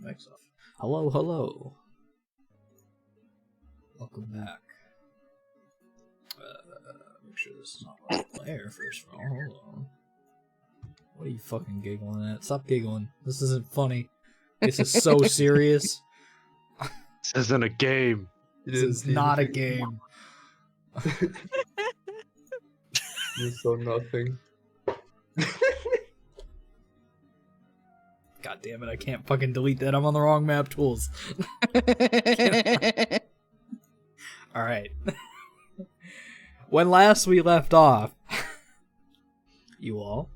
Mix off. Hello, hello. Welcome back. Make sure this is not my player first of all. Hold on. What are you fucking giggling at? Stop giggling. This isn't funny. This is so serious. This isn't a game. This is not a game. You saw nothing. God damn it, I can't fucking delete that. I'm on the wrong map tools. Alright. When last we left off, you all.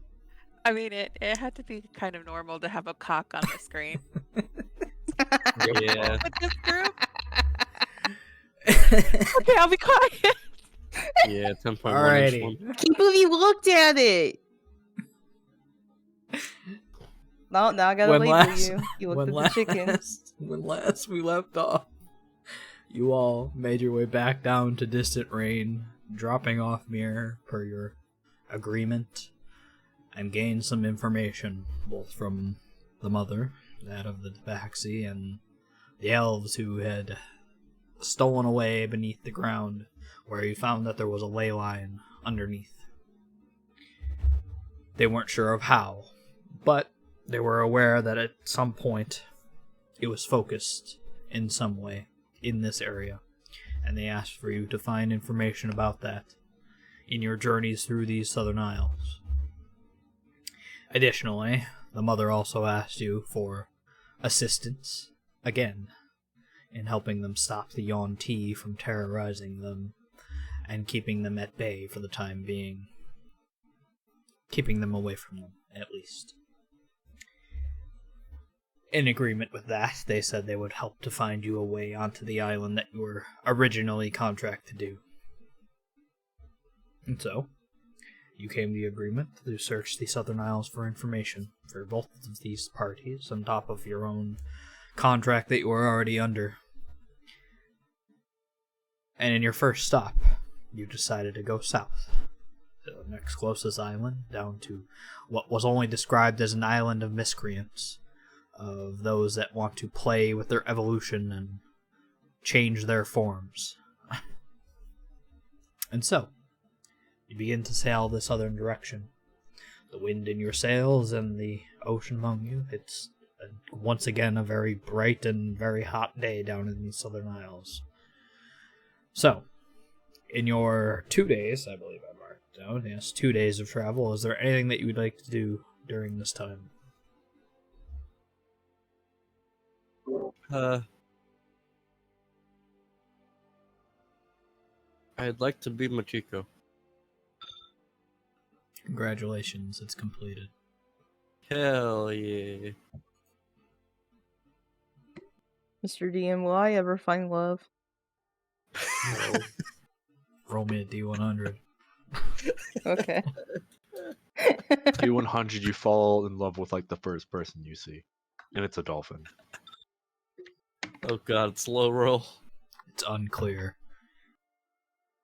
I mean, it had to be kind of normal to have a cock on the screen. Yeah. With this group? Okay, I'll be quiet. Yeah, 10.1. Alrighty. Can't believe you looked at it. No, now I gotta label you. You looked at the chicken. When last we left off, you all made your way back down to Distant Rain, dropping off Mirror per your agreement, and gained some information, both from the mother, that of the Tabaxi, and the elves who had stolen away beneath the ground, where you found that there was a ley line underneath. They weren't sure of how, but they were aware that at some point it was focused in some way in this area, and they asked for you to find information about that in your journeys through these southern isles. Additionally, the mother also asked you for assistance, again, in helping them stop the Yuan-Ti from terrorizing them and keeping them at bay for the time being. Keeping them away from them, at least. In agreement with that, they said they would help to find you a way onto the island that you were originally contracted to do. And so, you came to the agreement to search the Southern Isles for information for both of these parties, on top of your own contract that you were already under. And in your first stop, you decided to go south, to the next closest island, down to what was only described as an island of miscreants, of those that want to play with their evolution and change their forms. And so, you begin to sail the southern direction. The wind in your sails and the ocean among you. It's once again a very bright and very hot day down in the Southern Isles. So, in your 2 days, I believe I marked down, yes, 2 days of travel, is there anything that you would like to do during this time? I'd like to be Machiko. Congratulations, it's completed. Hell yeah. Mr. DM, will I ever find love? No. Roll me a D100. Okay. D100, you fall in love with like the first person you see, and it's a dolphin. Oh god, slow roll. It's unclear.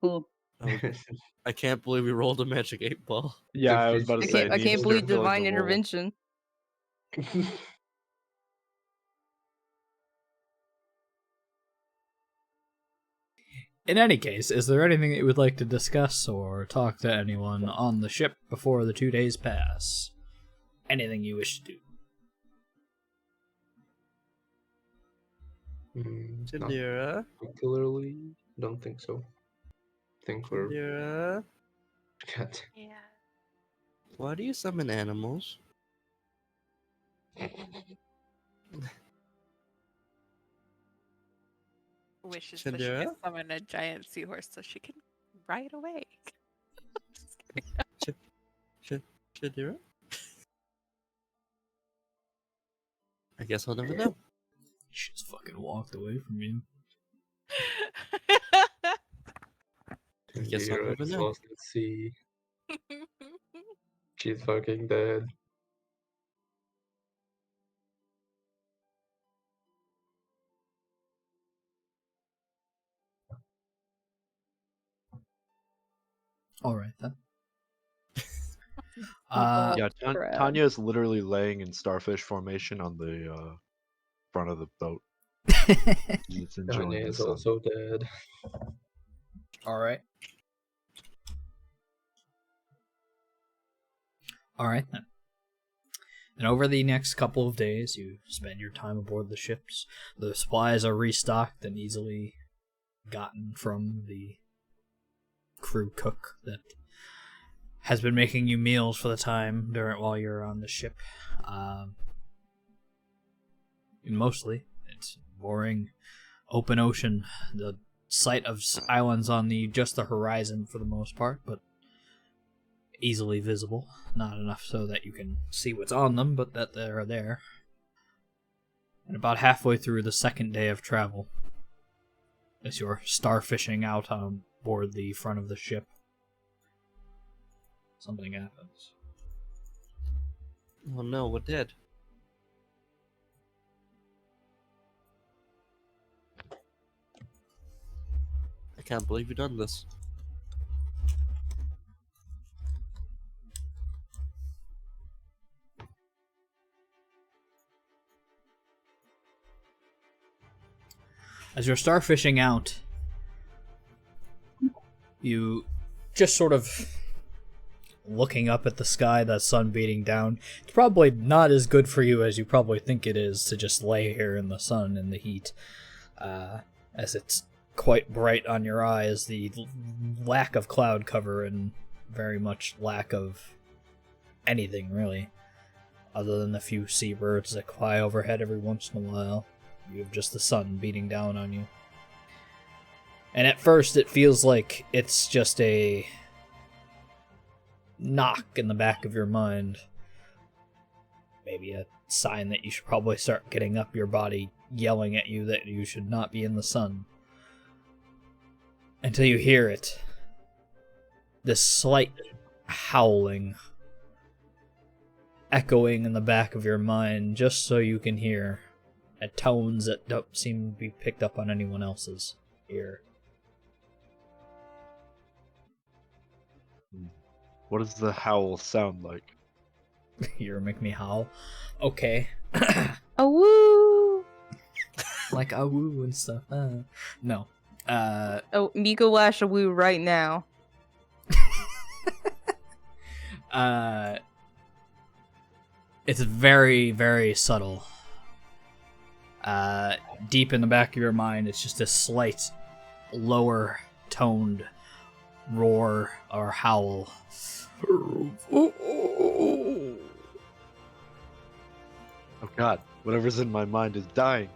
Cool. I can't believe we rolled a magic 8-ball. Yeah, I was about to say. I can't believe divine intervention. In any case, is there anything that you would like to discuss or talk to anyone on the ship before the 2 days pass? Anything you wish to do? Not Jadira? particularly, don't think so. Think we're Jadira? God. Yeah. Why do you summon animals? Wishes that she Chandra? could summon a giant seahorse so she can ride away. Just kidding. Jadira? I guess I'll never know. She just fucking walked away from you. I guess I'll Indira never is know. lost at sea. She's fucking dead. Alright then. Uh, Yeah, crap. Tanya is literally laying in starfish formation on the front of the boat. It's enjoying Kanye the is sun. also dead. Alright. Alright then. And over the next couple of days, you spend your time aboard the ships. The supplies are restocked and easily gotten from the crew cook that has been making you meals for the time while you're on the ship. Mostly, it's boring, open ocean. The sight of islands on just the horizon for the most part, but easily visible. Not enough so that you can see what's on them, but that they're there. And about halfway through the second day of travel, as you're starfishing out on board the front of the ship, something happens. Oh no, what did? I can't believe you've done this. As you're starfishing out, you just sort of looking up at the sky, the sun beating down. It's probably not as good for you as you probably think it is to just lay here in the sun in the heat, as it's quite bright on your eyes. The lack of cloud cover and very much lack of anything, really, other than a few seabirds that fly overhead every once in a while. You have just the sun beating down on you. And at first it feels like it's just a knock in the back of your mind. Maybe a sign that you should probably start getting up, your body yelling at you that you should not be in the sun. Until you hear it. This slight howling echoing in the back of your mind, just so you can hear at tones that don't seem to be picked up on anyone else's ear. What does the howl sound like? You're make me howl. Okay. A woo! Like a woo and stuff. No. Oh, Miko lash a woo right now. It's very, very subtle. Deep in the back of your mind, it's just a slight, lower toned roar or howl. Oh god, whatever's in my mind is dying.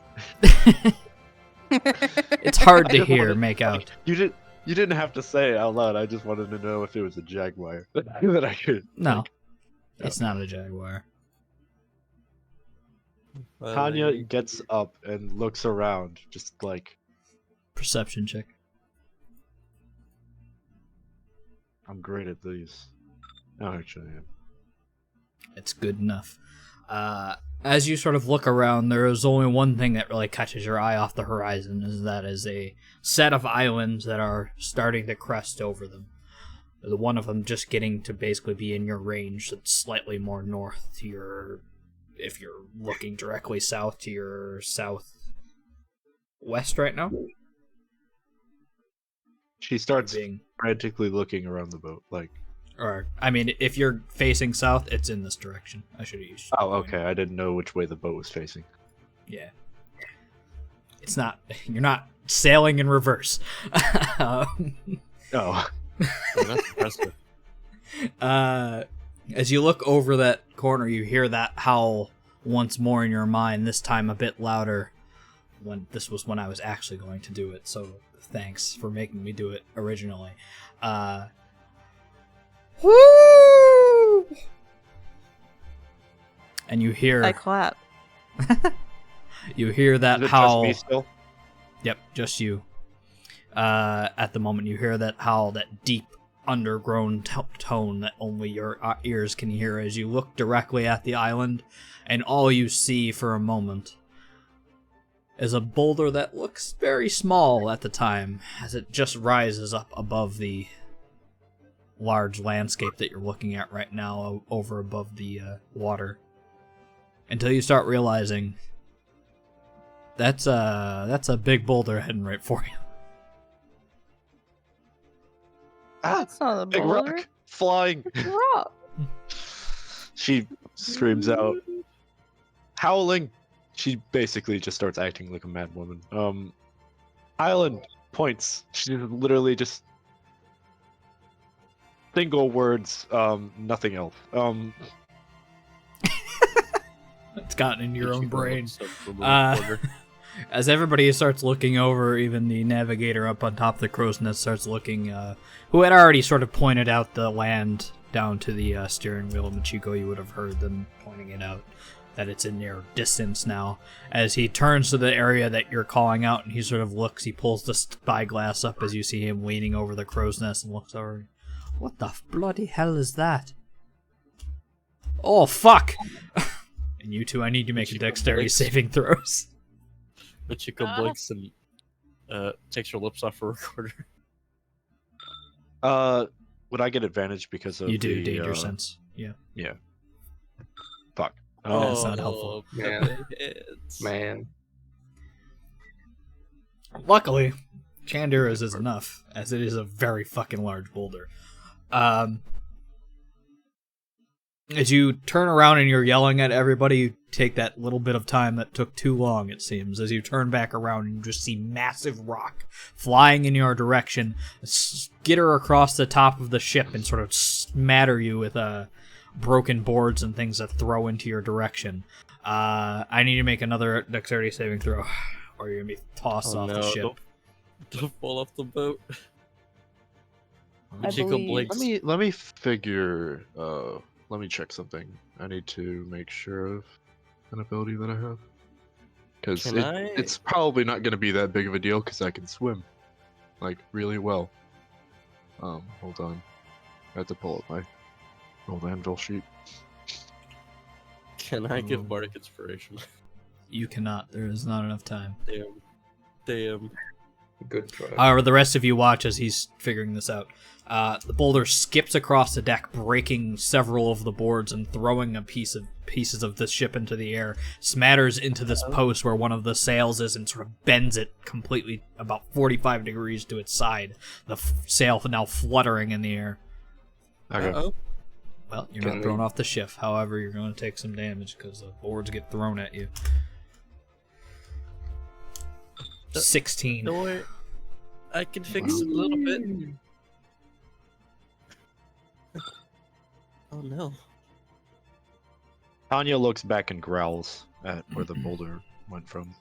It's hard to hear, make out. You didn't have to say it out loud. I just wanted to know if it was a jaguar that I could. No, it's not a jaguar. Tanya gets up and looks around, just like, Perception check. I'm great at these. No, actually, I am. It's good enough. As you sort of look around, there is only one thing that really catches your eye off the horizon, is a set of islands that are starting to crest over them. The one of them just getting to basically be in your range, that's slightly more north to your, if you're looking directly south, to your southwest right now. She starts frantically looking around the boat, like. Or, I mean, if you're facing south, it's in this direction. I should have used. Oh, okay. I didn't know which way the boat was facing. Yeah. It's not. You're not sailing in reverse. Oh. Well, that's impressive. As you look over that corner, you hear that howl once more in your mind, this time a bit louder. This was when I was actually going to do it, so thanks for making me do it originally. Woo! And you hear... I clap. You hear that Is it howl... just me still? Yep, just you. At the moment, you hear that howl, that deep, undergrown tone that only your ears can hear as you look directly at the island, and all you see for a moment is a boulder that looks very small at the time, as it just rises up above the large landscape that you're looking at right now over above the water, until you start realizing That's a big boulder heading right for you. Ah, That's not a big boulder. rock flying. It's a rock. She screams out, howling. She basically just starts acting like a mad woman. Island points. She literally just single words. Nothing else. It's gotten in your own brain. Uh, As everybody starts looking over, even the navigator up on top of the crow's nest starts looking, who had already sort of pointed out the land down to the steering wheel. Machiko, you would have heard them pointing it out, that it's in near distance now. As he turns to the area that you're calling out, and he sort of looks, he pulls the spyglass up as you see him leaning over the crow's nest and looks over. What the bloody hell is that? Oh, fuck! And you two, I need you to make a dexterity saving throws. Machiko blinks and takes her lips off her recorder. Would I get advantage because of You do, the, danger sense. Yeah. Yeah. Fuck. That's not helpful. Man. Luckily, Chandira's is enough, as it is a very fucking large boulder. As you turn around and you're yelling at everybody, you take that little bit of time that took too long, it seems. As you turn back around and you just see massive rock flying in your direction, skitter across the top of the ship and sort of smatter you with broken boards and things that throw into your direction. I need to make another dexterity saving throw, or you're going to be tossed off the ship. Don't fall off the boat. I believe- Let me figure. Let me check something. I need to make sure of an ability that I have. Because it's probably not going to be that big of a deal because I can swim. Like, really well. Hold on. I have to pull up my old anvil sheet. Can I give Bardic Inspiration? You cannot. There is not enough time. Damn. Good try. However, the rest of you watch as he's figuring this out. The boulder skips across the deck, breaking several of the boards and throwing pieces of the ship into the air, smatters into this post where one of the sails is and sort of bends it completely about 45 degrees to its side, the sail now fluttering in the air. Okay. Well, you're not thrown off the ship. However, you're going to take some damage because the boards get thrown at you. 16. Don't worry. I can fix it a little bit. Oh no. Tanya looks back and growls at where the boulder went from.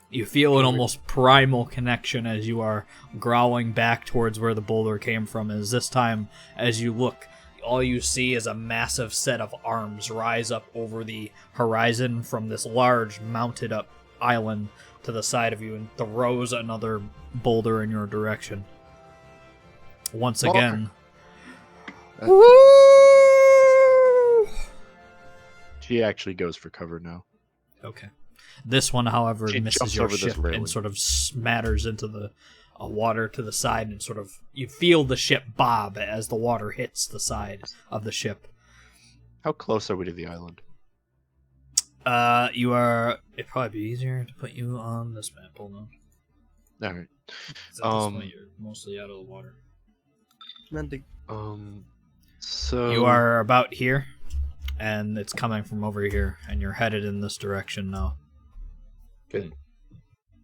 You feel an almost primal connection as you are growling back towards where the boulder came from, as this time, as you look, all you see is a massive set of arms rise up over the horizon from this large mounted up island to the side of you and throws another boulder in your direction. Once again. She actually goes for cover now. Okay. This one, however, She misses jumps your over this ship railing. and sort of smatters into the water to the side, and sort of you feel the ship bob as the water hits the side of the ship. How close are we to the island? You are. It'd probably be easier to put you on this map. Hold on. All right. 'Cause at this point, you're mostly out of the water. So You are about here, and it's coming from over here, and you're headed in this direction now.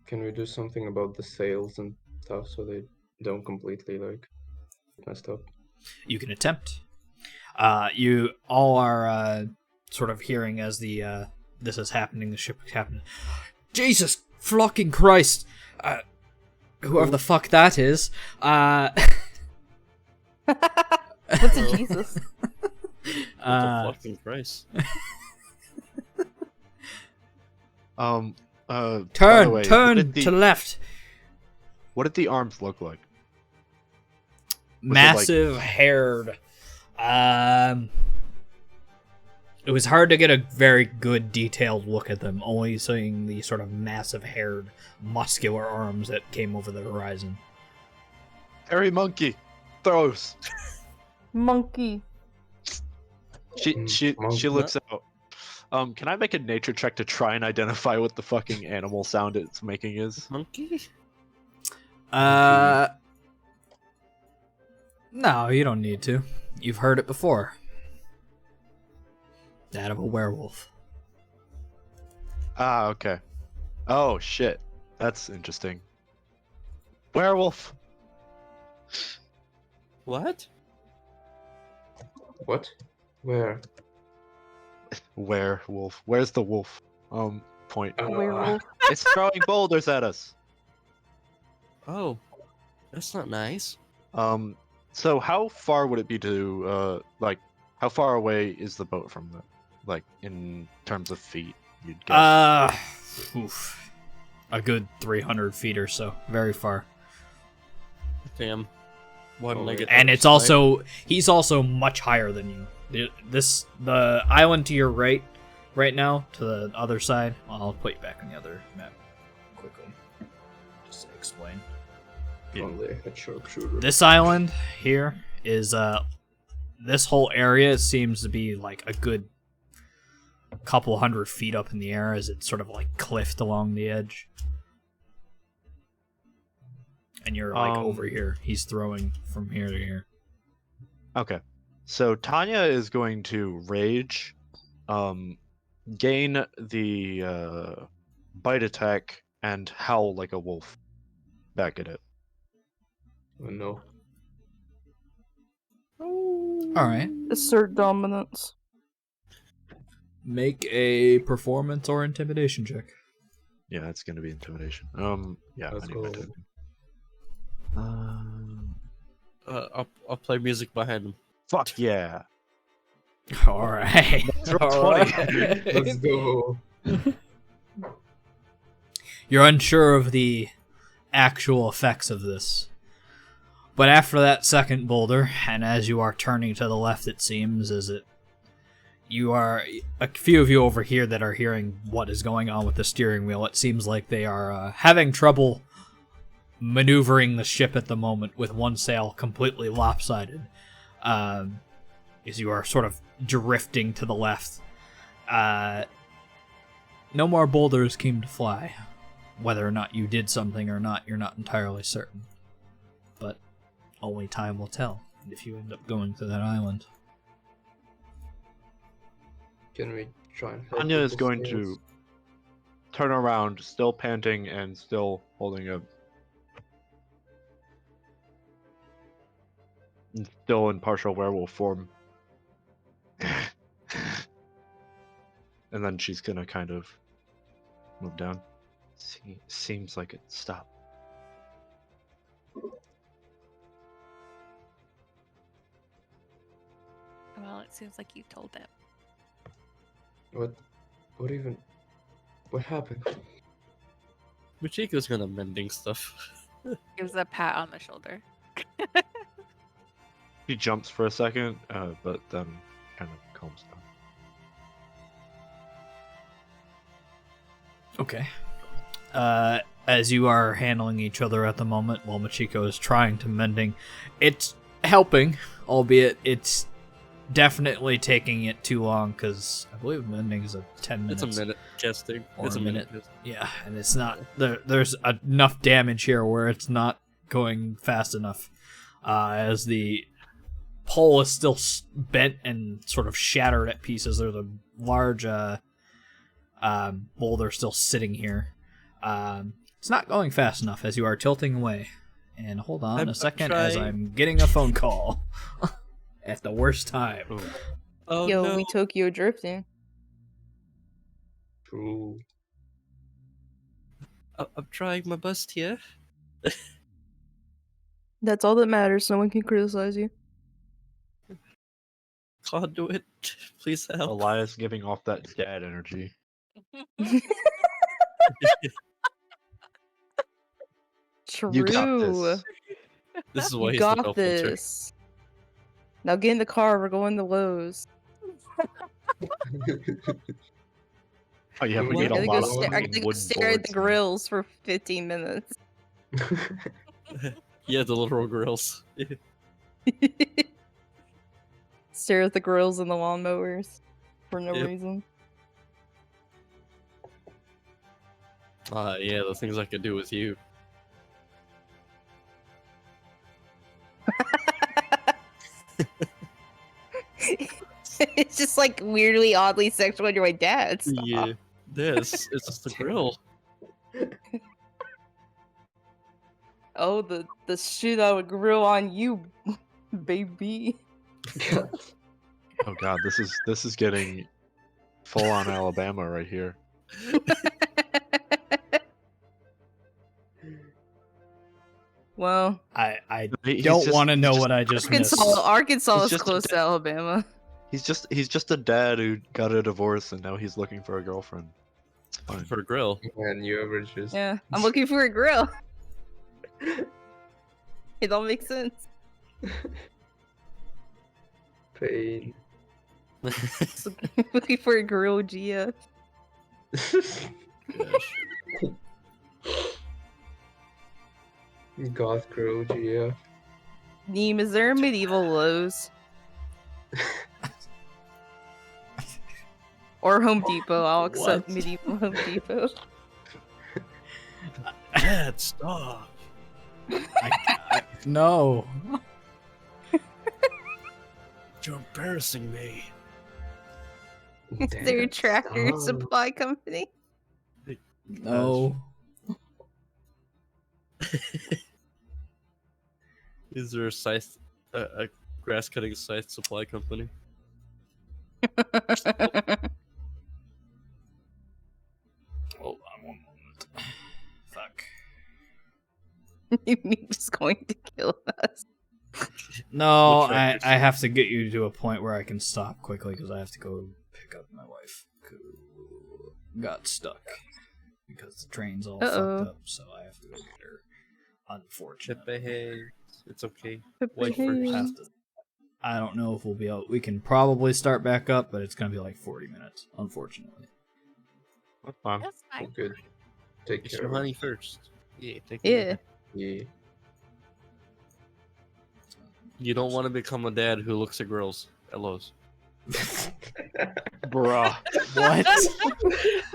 Can we do something about the sails and stuff so they don't completely like messed up? You can attempt. You all are sort of hearing as the this is happening. The ship is happening. Jesus fucking Christ! Whoever the fuck that is. What's a Jesus? What the fucking Christ? by the Turn way, to left. What did the arms look like? Massive haired. It was hard to get a very good detailed look at them, only seeing the sort of massive haired, muscular arms that came over the horizon. Hairy monkey throws. Monkey. She looks out. Can I make a nature check to try and identify what the fucking animal sound it's making is? Monkey? No, you don't need to. You've heard it before. That of a werewolf. Ah, okay. Oh shit, that's interesting. Werewolf. What? What? Where? Werewolf. Where's the wolf? Point. Werewolf. It's throwing boulders at us. Oh, that's not nice. So how far would it be to like how far away is the boat from the like in terms of feet, you'd guess? Oof. A good 300 feet or so. Very far. Damn. Why didn't I get And that it's right? also he's also much higher than you. The island to your right now to the other side. Well, I'll put you back on the other map quickly just to explain. Only a sharpshooter. This island here is this whole area seems to be like a good couple hundred feet up in the air as it's sort of like cliffed along the edge. And you're like over here. He's throwing from here to here. Okay. So Tanya is going to rage, gain the bite attack, and howl like a wolf back at it. Oh, no. Alright. Assert dominance. Make a performance or intimidation check. Yeah, it's gonna be intimidation. Yeah, Let's I need go. my token. I'll play music behind him. Fuck yeah. Alright. Let's go. You're unsure of the actual effects of this. But after that second boulder, and as you are turning to the left, it seems, you are a few of you over here that are hearing what is going on with the steering wheel. It seems like they are having trouble maneuvering the ship at the moment with one sail completely lopsided. As you are sort of drifting to the left. No more boulders came to fly. Whether or not you did something or not, you're not entirely certain. But only time will tell if you end up going to that island. Can we try and help Tanya with is the going sails? to turn around, still panting and still holding a. Still in partial werewolf form. And then she's gonna kind of move down. Seems like it stopped. Well, it seems like you told them. What even? What happened? Michiko's gonna mending stuff. Gives a pat on the shoulder. She jumps for a second, but then kind of calms down. Okay. As you are handling each other at the moment while Machiko is trying to mending, it's helping, albeit it's definitely taking it too long because I believe mending is a 10 minutes. It's a minute casting. Or It's a a minute. Yeah, and it's not there's enough damage here where it's not going fast enough. As the pole is still bent and sort of shattered at pieces. There's a large boulder still sitting here. It's not going fast enough as you are tilting away. And hold on a second as I'm getting a phone call at the worst time. Oh, Yo, no. we Tokyo drifting. True. I'm trying my best here. That's all that matters. No one can criticize you. Can't do it. Please help. Elias giving off that dad energy. True. You got this. This is why You he's the got no filter. this. Now get in the car. We're going to Lowe's. Oh yeah, we I need a gotta lot go of I gotta go wood stare at the boards now. grills for 15 minutes. Yeah, the literal grills. Stare at the grills and the lawnmowers for no Yep. reason. Yeah, the things I could do with you. It's just like weirdly, oddly sexual when you're my dad. Stop. Yeah, this it's just the grill. Oh, the shit I would grill on you, baby. Oh god, this is getting full on Alabama right here. Well, I He's don't just- want to he's know just- what I just missed. Arkansas He's is just a close to dad. Alabama. He's just a dad who got a divorce and now he's looking for a girlfriend. It's fine. For a grill. And you ever just Yeah, I'm looking for a grill. It all makes sense. pain. Looking for a grill, Gia. Gosh. Goth Crow, yeah. Neem, is there a medieval Lowe's? Or Home Depot? I'll accept What? medieval Home Depot. Dad, stop. No. You're embarrassing me. Is there a tractor stop. supply company? No. Is there a scythe, a grass cutting scythe supply company? Hold on one moment. Fuck. Neem's going to kill us. No, Which I records? have to get you to a point where I can stop quickly because I have to go pick up my wife who got stuck because the train's all Uh-oh. fucked up, so I have to go get her. Unfortunately. Hey, it's okay. Pippa Wife Hayes. first. Have to- I don't know if we'll be able. We can probably start back up, but it's gonna be like 40 minutes, unfortunately. That's fine. That's Oh, fine. good. Take It's care. your of honey first. Yeah, take Yeah. care. it. You don't want to become a dad who looks at girls at Lowe's. Bruh. What?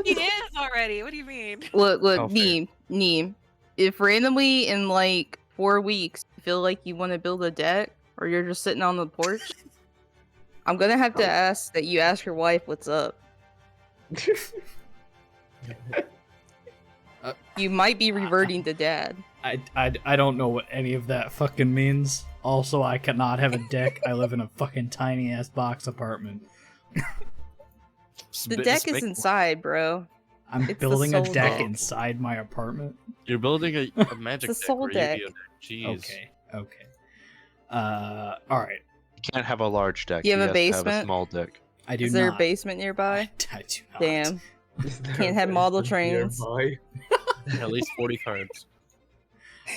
He is already. What do you mean? Look, Oh, fair. Neem. If randomly in like 4 weeks you feel like you want to build a deck, or you're just sitting on the porch, I'm gonna have to ask that you ask your wife what's up. You might be reverting to dad. I don't know what any of that fucking means. Also, I cannot have a deck. I live in a fucking tiny ass box apartment. The deck is inside, bro. I'm It's the building a soul deck deck. inside my apartment. You're building a magic It's a deck soul or a deck. Yu-Gi-Oh deck. Jeez. Okay. All right. You can't have a large deck. You have He a has to have a basement? small deck. I do Is there not. a basement nearby? I do not. Damn. Is there Can't a have model basement trains. nearby? At least 40 cards.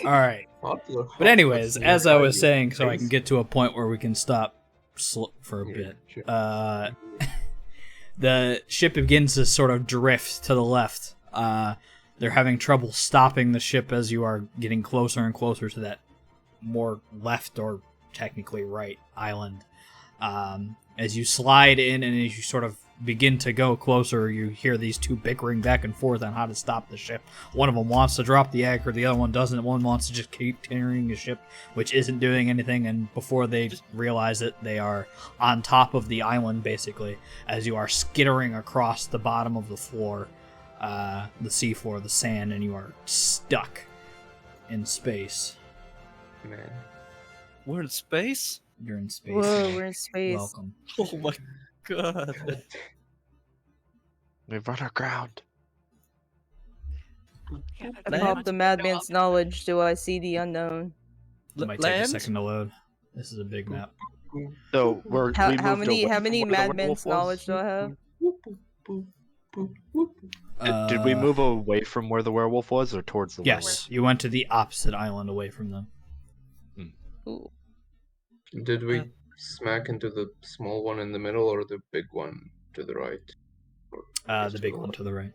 All right. Toddler But anyways, house as I nearby, was you saying, so I face. can get to a point where we can stop for a Yeah, bit. sure. The ship begins to sort of drift to the left. They're having trouble stopping the ship as you are getting closer and closer to that more left or technically right island. As you slide in and as you sort of begin to go closer, you hear these two bickering back and forth on how to stop the ship. One of them wants to drop the anchor, the other one doesn't. One wants to just keep carrying the ship, which isn't doing anything, and before they realize it, they are on top of the island, basically, as you are skittering across the bottom of the floor, the seafloor, the sand, and you are stuck in space. Man. We're in space? You're in space. Whoa, we're in space. Welcome. Oh my god. We've run aground. Yeah, Above the madman's knowledge, do I see the unknown? It might take a Land? second to load. This is a big map. So we How moved many away how from many where the madman's werewolf was? knowledge do I have? Did we move away from where the werewolf was, or towards the werewolf? Yes, you went to the opposite island away from them. Ooh. Did we smack into the small one in the middle or the big one to the right? Or just The to big one left? to the right.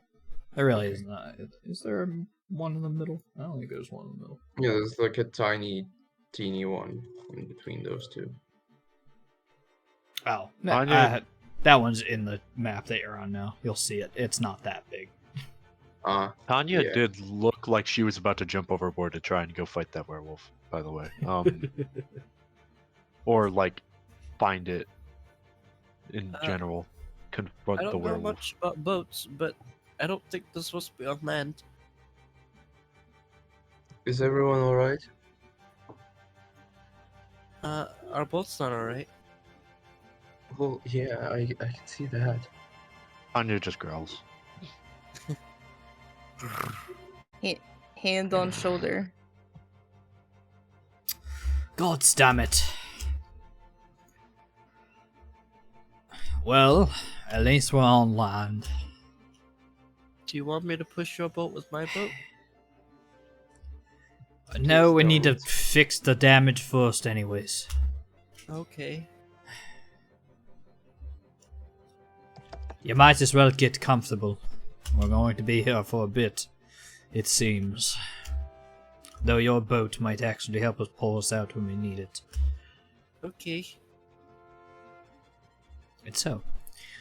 There really is not. Is there one in the middle? I don't think there's one in the middle. Yeah, there's like a tiny, teeny one in between those two. Oh, Anya- that one's in the map that you're on now. You'll see it. It's not that big. Tanya Yeah. did look like she was about to jump overboard to try and go fight that werewolf, by the way. Or, like, find it in general. Confront I the don't know werewolf. much about boats, but I don't think this was supposed to be on land. Is everyone alright? Our boat's not alright. Well, yeah, I can see that. Tanya just growls. Hand on shoulder. God damn it. Well, at least we're on land. Do you want me to push your boat with my boat? No, we need to don't. fix the damage first anyways. Okay. You might as well get comfortable. We're going to be here for a bit, it seems. Though your boat might actually help us pull us out when we need it. Okay. And so,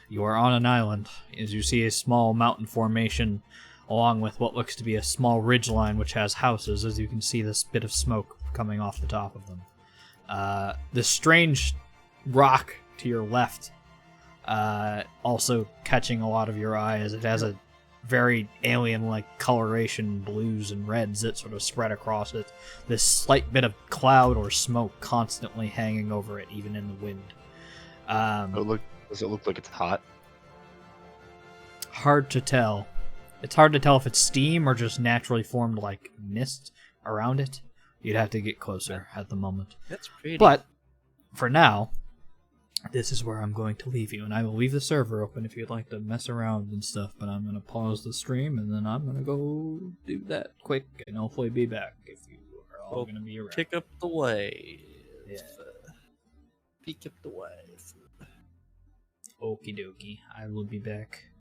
you are on an island, as you see a small mountain formation, along with what looks to be a small ridgeline which has houses, as you can see this bit of smoke coming off the top of them. This strange rock to your left, also catching a lot of your eye, as it has a very alien-like coloration, blues and reds that sort of spread across it. This slight bit of cloud or smoke constantly hanging over it, even in the wind. Does it look like it's hot? Hard to tell. It's hard to tell if it's steam or just naturally formed like mist around it. You'd have to get closer at the moment. That's pretty. But for now, this is where I'm going to leave you, and I will leave the server open if you'd like to mess around and stuff, but I'm going to pause the stream, and then I'm going to go do that quick, and hopefully be back if you are all going to be around. Pick up the wave. Yeah. Pick up the wave. Okie dokie. I will be back.